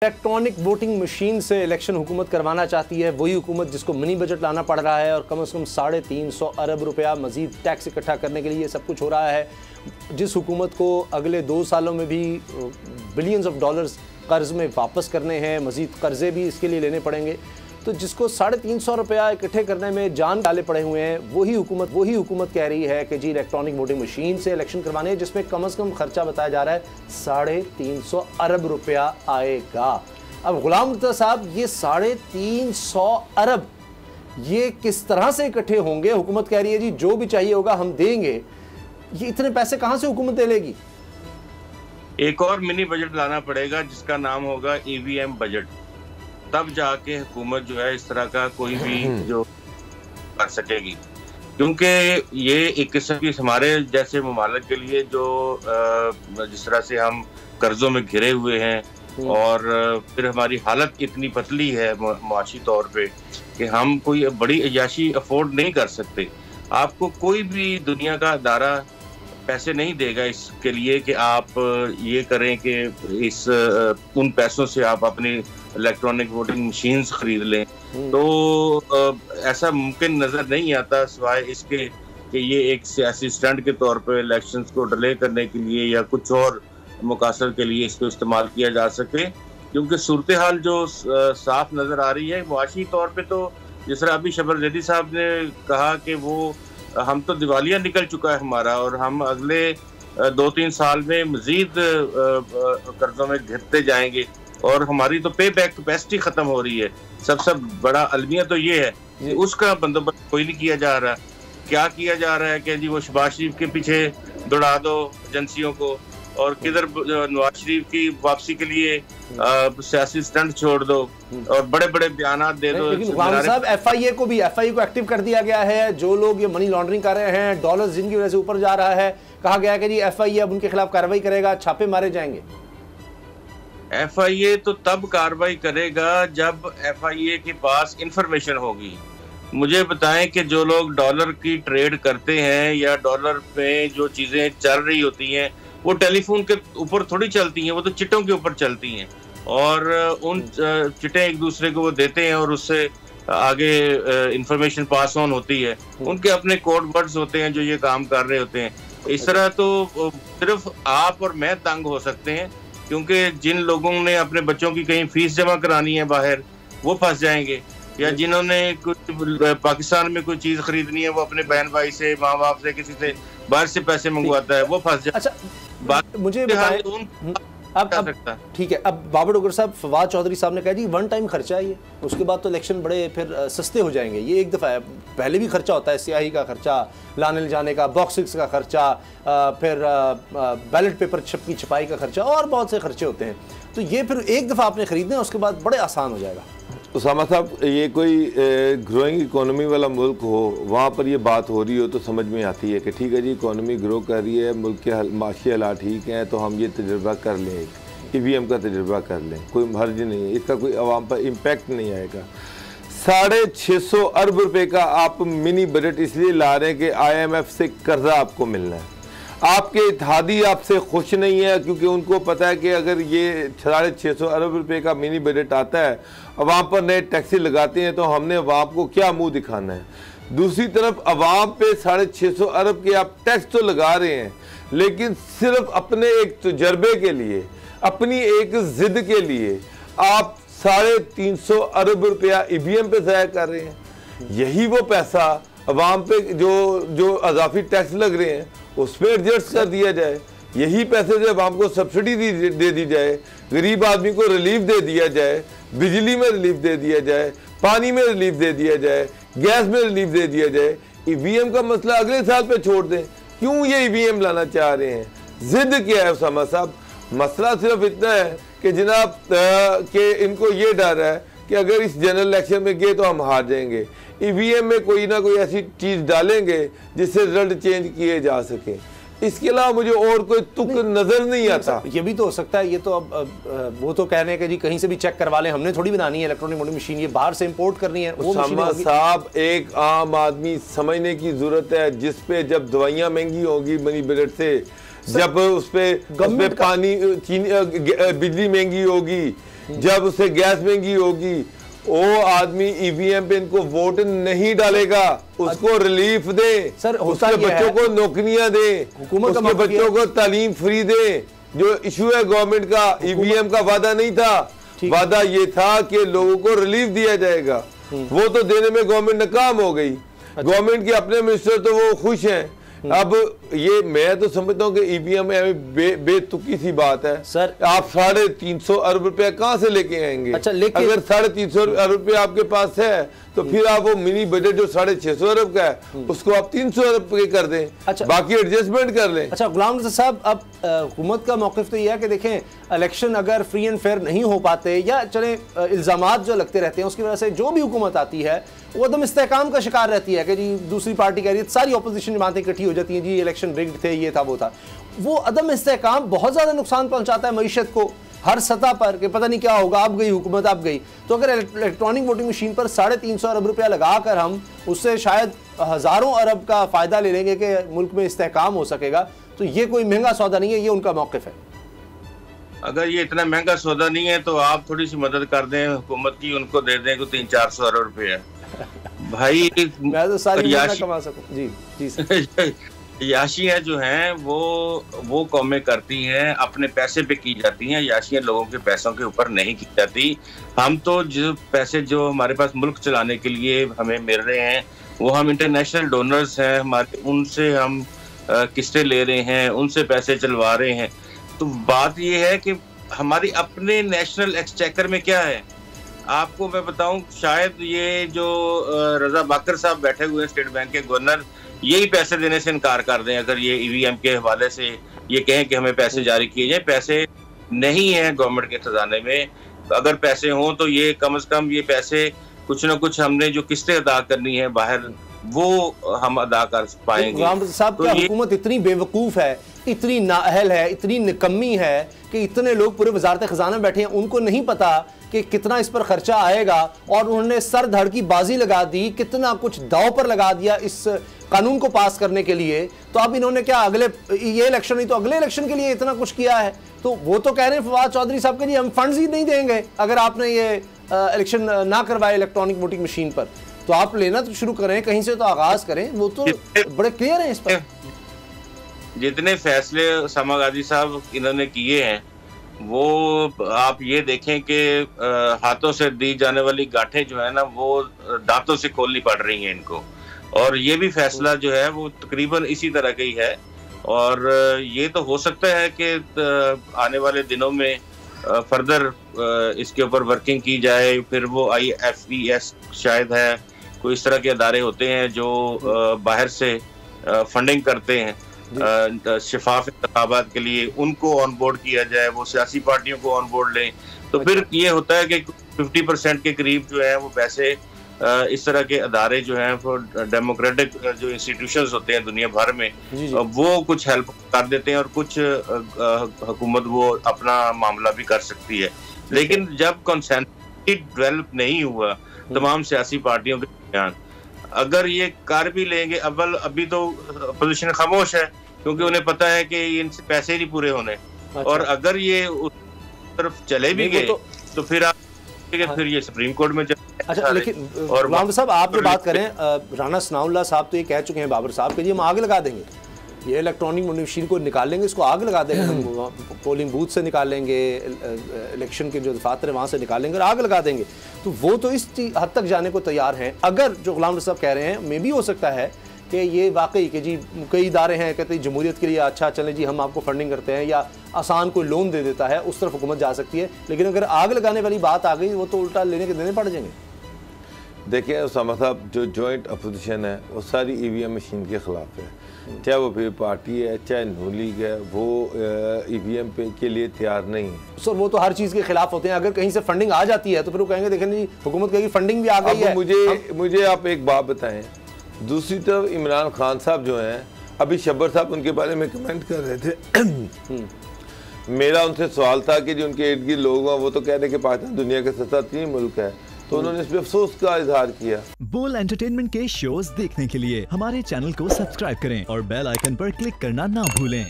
Electronic voting machine से election हुकूमत करवाना चाहती है वही हुकूमत जिसको मिनी बजट लाना पड़ रहा है और कम से कम 350 अरब रुपया मजीद टैक्स इकट्ठा करने के लिए ये सब कुछ हो रहा है। जिस हुकूमत को अगले 2 सालों में भी बिलियंस ऑफ डॉलर्स कर्ज में वापस करने हैं, मजीद कर्जे भी इसके लिए लेने पड़ेंगे, तो जिसको 350 रुपया इकट्ठे करने में जान डाले पड़े हुए हैं वही हुकूमत कह रही है कि जी इलेक्ट्रॉनिक वोटिंग मशीन से इलेक्शन करवाने हैं, जिसमें कम से कम खर्चा बताया जा रहा है 350 अरब रुपया आएगा। अब गुलाम मुर्तज़ा साहब, ये 350 अरब ये किस तरह से इकट्ठे होंगे? हुकूमत कह रही है जी जो भी चाहिए होगा हम देंगे, ये इतने पैसे कहां से हुकूमत दे लेगी? एक और मिनी बजट लाना पड़ेगा जिसका नाम होगा ईवीएम बजट, तब जाके हुकूमत जो है इस तरह का कोई भी जो कर सकेगी, क्योंकि ये एक किस्म की हमारे जैसे ममालिक के लिए जो जिस तरह से हम कर्जों में घिरे हुए हैं और फिर हमारी हालत इतनी पतली है मुआशी तौर पे कि हम कोई बड़ी अय्याशी अफोर्ड नहीं कर सकते। आपको कोई भी दुनिया का अदारा पैसे नहीं देगा इसके लिए कि आप ये करें कि इस उन पैसों से आप अपनी इलेक्ट्रॉनिक वोटिंग मशीन्स खरीद लें। तो ऐसा मुमकिन नजर नहीं आता सिवाय इसके कि ये एक सियासी स्टंट के तौर पर इलेक्शंस को डिले करने के लिए या कुछ और मुकासर के लिए इसको इस्तेमाल किया जा सके, क्योंकि सूरत हाल जो साफ नजर आ रही है मुआशी तौर पे, तो जिस तरह अभी शबर जैदी साहब ने कहा कि वो हम तो दिवालिया निकल चुका है हमारा और हम अगले 2-3 साल में मजीद कर्जों में घिरते जाएंगे और हमारी तो पे बैक कैपेसिटी खत्म हो रही है। सबसे बड़ा अलमिया तो ये है कि उसका बंदोबस्त कोई नहीं किया जा रहा। क्या किया जा रहा है कि जी वो शहबाज शरीफ के पीछे दौड़ा दो एजेंसियों को और किधर नवाज शरीफ की वापसी के लिए सियासी स्टंट छोड़ दो और बड़े बड़े बयान दे दो। लेकिन साहब एफआईए को एक्टिव कर दिया गया है। जो लोग ये मनी लॉन्ड्रिंग कर रहे हैं, डॉलर्स जिनकी वजह से ऊपर जा रहा है, कहा गया है कि जी एफआईए अब उनके खिलाफ कार्रवाई करेगा, छापे मारे जाएंगे। एफआईए तो तब कार्रवाई करेगा जब एफआईए के पास इंफॉर्मेशन होगी। मुझे बताएं कि जो लोग डॉलर की ट्रेड करते हैं या डॉलर पे जो चीजें चल रही होती हैं वो टेलीफोन के ऊपर थोड़ी चलती हैं, वो तो चिट्ठों के ऊपर चलती हैं और उन चिट्ठें एक दूसरे को वो देते हैं और उससे आगे इंफॉर्मेशन पास ऑन होती है। उनके अपने कोड वर्ड्स होते हैं जो ये काम कर रहे होते हैं। इस तरह तो सिर्फ आप और मैं तंग हो सकते हैं, क्योंकि जिन लोगों ने अपने बच्चों की कहीं फीस जमा करानी है बाहर वो फंस जाएंगे, या जिन्होंने कुछ पाकिस्तान में कोई चीज खरीदनी है वो अपने बहन भाई से, माँ बाप से, किसी से बाहर से पैसे मंगवाता है, वो फंस जाए। अच्छा, मुझे बताएं अब ठीक है, अब बाबर डोगर साहब, फवाद चौधरी साहब ने कहा जी वन टाइम खर्चा है ये, उसके बाद तो इलेक्शन बड़े फिर सस्ते हो जाएंगे। ये एक दफ़ा है, पहले भी खर्चा होता है, स्याही का खर्चा, लाने ले जाने का, बॉक्सिंग्स का खर्चा, फिर बैलेट पेपर की छपाई का खर्चा और बहुत से खर्चे होते हैं। तो ये फिर एक दफ़ा आपने खरीदने उसके बाद बड़े आसान हो जाएगा। उसामा साहब, ये कोई ग्रोइंग इकोनॉमी वाला मुल्क हो, वहाँ पर ये बात हो रही हो तो समझ में आती है कि ठीक है जी इकोनॉमी ग्रो कर रही है, मुल्क के माशी हालात ठीक हैं, तो हम ये तजुर्बा कर लें, ईवीएम का तजुर्बा कर लें, कोई हर्ज नहीं है, इसका कोई अवाम पर इम्पेक्ट नहीं आएगा। 650 अरब रुपये का आप मिनी बजट इसलिए ला रहे हैं कि IMF से कर्जा आपको मिलना है। आपके इत्तेहादी आपसे खुश नहीं है क्योंकि उनको पता है कि अगर ये 650 अरब रुपए का मिनी बजट आता है, अवाम पर नए टैक्सी लगाते हैं, तो हमने अवाम को क्या मुंह दिखाना है। दूसरी तरफ अवाम पे 650 अरब के आप टैक्स तो लगा रहे हैं, लेकिन सिर्फ अपने एक तजर्बे के लिए, अपनी एक जिद के लिए आप 350 अरब रुपया ईवीएम पे ज़ाया कर रहे हैं। यही वो पैसा अवाम पे जो अजाफी टैक्स लग रहे हैं उस पर एडजस्ट कर दिया जाए। यही पैसे जब हमको सब्सिडी दे दी जाए, गरीब आदमी को रिलीफ दे दिया जाए, बिजली में रिलीफ दे दिया जाए, पानी में रिलीफ दे दिया जाए, गैस में रिलीफ दे दिया जाए। ईवीएम का मसला अगले साल पे छोड़ दें। क्यों ये ईवीएम लाना चाह रहे हैं? जिद क्या है उसामा साहब? मसला सिर्फ इतना है कि जनाब के इनको ये डर है कि अगर इस जनरल इलेक्शन में गए तो हम हार जाएंगे। ईवीएम में कोई ना कोई ऐसी चीज़ डालेंगे जिससे रिजल्ट चेंज किए जा सके। इसके अलावा मुझे और कोई तुक नजर नहीं आता। ये भी तो हो सकता है, ये तो अब वो तो कह रहे हैं कि जी कहीं से भी चेक करवा लें, हमने थोड़ी बनानी है इलेक्ट्रॉनिक वोटिंग मशीन, ये बाहर से इंपोर्ट करनी है। साहब, एक आम आदमी समझने की जरूरत है, जिस पे जब दवाइयाँ महंगी होगी मनी बजट से, जब उस पे पानी बिजली महंगी होगी, जब उसे गैस महंगी होगी वो आदमी ईवीएम पे इनको वोट नहीं डालेगा, उसको रिलीफ दे सर, उसके बच्चों को नौकरियां दे, उसके बच्चों को तालीम फ्री दे। जो इशू है गवर्नमेंट का, ईवीएम का वादा नहीं था, वादा ये था कि लोगों को रिलीफ दिया जाएगा, वो तो देने में गवर्नमेंट नाकाम हो गई। गवर्नमेंट के अपने मिनिस्टर तो वो खुश हैं। अब ये मैं तो समझता हूँ कि ईवीएम बेतुकी सी बात है सर। आप 350 अरब रुपया कहाँ से लेके आएंगे? अच्छा, अगर 350 अरब रुपया आपके पास है तो फिर आप वो मिनी बजट जो 650 अरब का है उसको आप 300 अरब पे कर दें। अच्छा, बाकी एडजस्टमेंट कर लें। अच्छा गुलाम रज़ा साहब, अब हुकूमत का मौक़िफ़ तो ये है कि देखें, इलेक्शन अगर फ्री एंड फेयर नहीं हो पाते या चले इल्ज़ामात जो लगते रहते हैं उसकी वजह से जो भी हुकूमत आती है वो एकदम इस्तेहकाम का शिकार रहती है कि जी दूसरी पार्टी कह रही है, सारी अपोजिशन जमातें इकट्ठी हो जाती हैं, जी इलेक्शन रिग्ड थे, ये था वो था। वो अदम इस्तेहकाम बहुत ज़्यादा नुकसान पहुंचाता है मईशत को हर सतह पर कि पता नहीं क्या होगा, अब गई हुकूमत, अब गई। तो अगर इलेक्ट्रॉनिक वोटिंग मशीन पर 350 अरब रुपया लगाकर हम उससे शायद हज़ारों अरब का फ़ायदा ले लेंगे कि मुल्क में इस्तेहकाम हो सकेगा, तो ये कोई महंगा सौदा नहीं है, ये उनका मौक़िफ़ है। अगर ये इतना महंगा सौदा नहीं है तो आप थोड़ी सी मदद कर दें हुकूमत की, उनको दे दें को 300-400 अरब रुपये भाई, मैं तो सारी कमा सकूं। जी जी याशियाँ जो हैं वो कौमें करती हैं, अपने पैसे पे की जाती हैं, याशियाँ लोगों के पैसों के ऊपर नहीं की जाती। हम तो जो पैसे जो हमारे पास मुल्क चलाने के लिए हमें मिल रहे हैं वो हम इंटरनेशनल डोनर्स हैं हमारे, उनसे हम किस्तें ले रहे हैं, उनसे पैसे चलवा रहे हैं। तो बात ये है कि हमारी अपने नेशनल एक्सचेकर में क्या है। आपको मैं बताऊं, शायद ये जो रजा बाकर साहब बैठे हुए हैं स्टेट बैंक के गवर्नर, यही पैसे देने से इनकार कर दें अगर ये ईवीएम के हवाले से ये कहें कि हमें पैसे जारी किए जाए। पैसे नहीं है गवर्नमेंट के खजाने में, अगर पैसे हों तो ये कम से कम ये पैसे कुछ ना कुछ हमने जो किस्तें अदा करनी है बाहर वो हम अदा कर पाएंगे। साहब, क्या हुकूमत इतनी बेवकूफ़ है, इतनी नाअहल है, इतनी निकम्मी है कि इतने लोग पूरे वजारत खजाना बैठे हैं, उनको नहीं पता कि कितना इस पर खर्चा आएगा और उन्होंने सर धड़ की बाजी लगा दी, कितना कुछ दाव पर लगा दिया इस कानून को पास करने के लिए। तो अब इन्होंने क्या अगले ये इलेक्शन नहीं तो अगले इलेक्शन के लिए इतना कुछ किया है। तो वो तो कह रहे हैं फवाद चौधरी साहब के लिए हम फंड्स ही नहीं देंगे अगर आपने ये इलेक्शन ना करवाए इलेक्ट्रॉनिक वोटिंग मशीन पर, तो आप लेना तो शुरू करें, कहीं से तो आगाज करें। वो तो बड़े क्लियर हैं इस पर। जितने फैसले समा गाजी साहब इन्होंने किए हैं वो आप ये देखें कि हाथों से दी जाने वाली गांठें जो है ना वो दांतों से खोलनी पड़ रही हैं इनको। और ये भी फैसला जो है वो तकरीबन इसी तरह का ही है। और ये तो हो सकता है कि आने वाले दिनों में फर्दर इसके ऊपर वर्किंग की जाए। फिर वो IFES शायद है, कोई इस तरह के अदारे होते हैं जो बाहर से फंडिंग करते हैं शफाफ इंतखाबात के लिए, उनको ऑन बोर्ड किया जाए, वो सियासी पार्टियों को ऑन बोर्ड लें। तो फिर ये होता है कि 50% के करीब जो है वो पैसे इस तरह के अदारे जो हैं वो डेमोक्रेटिक जो इंस्टीट्यूशंस होते हैं दुनिया भर में वो कुछ हेल्प कर देते हैं और कुछ हुकूमत वो अपना मामला भी कर सकती है। लेकिन जब कंसेंसस डेवलप नहीं हुआ तमाम सियासी पार्टियों के दरमियान, अगर ये कर भी लेंगे, अभी तो अपोजिशन खामोश है क्योंकि उन्हें पता है कि इनसे पैसे ही नहीं पूरे होने। अच्छा। और अगर ये उस तरफ चले भी गए तो फिर ये सुप्रीम कोर्ट में अच्छा। लेकिन और गुलाम साहब आप जो बात करें, राना सनाउल्लाह साहब तो ये कह चुके हैं बाबर साहब के जी हम आग लगा देंगे, ये इलेक्ट्रॉनिक मशीन को निकाल लेंगे, इसको आग लगा देंगे, हम पोलिंग बूथ से निकालेंगे, इलेक्शन के जो दफातर है वहाँ से निकालेंगे और आग लगा देंगे। तो वो तो इस हद तक जाने को तैयार हैं। अगर जो गुलाम साहब कह रहे हैं मे भी हो सकता है कि ये वाकई कि जी कई इदारे हैं कहते हैं जमहूरियत के लिए अच्छा चलें जी हम आपको फंडिंग करते हैं या आसान कोई लोन दे देता है, उस तरफ हुकूमत जा सकती है। लेकिन अगर आग लगाने वाली बात आ गई वो तो उल्टा लेने के देने पड़ जाएंगे। देखिए उसामा साहब, जो जॉइंट अपोजिशन है वो सारी EVM मशीन के ख़िलाफ़ है, चाहे वो फिर पार्टी है चाहे नून लीग है, वो EVM पे के लिए तैयार नहीं है। सर वो तो हर चीज़ के खिलाफ होते हैं। अगर कहीं से फंडिंग आ जाती है तो फिर वो कहेंगे देखें जी हुकूमत कहेगी फंडिंग भी आ गई है। मुझे आप एक बात बताएं, दूसरी तरफ इमरान खान साहब जो हैं, अभी शब्बर साहब उनके बारे में कमेंट कर रहे थे मेरा उनसे सवाल था कि जो उनके इर्द गिर्द लोग हैं वो तो कह रहे कि पाकिस्तान दुनिया का 37 मुल्क है, तो उन्होंने इस पर अफसोस का इजहार किया। बोल एंटरटेनमेंट के शोज देखने के लिए हमारे चैनल को सब्सक्राइब करें और बेल आइकन पर क्लिक करना ना भूलें।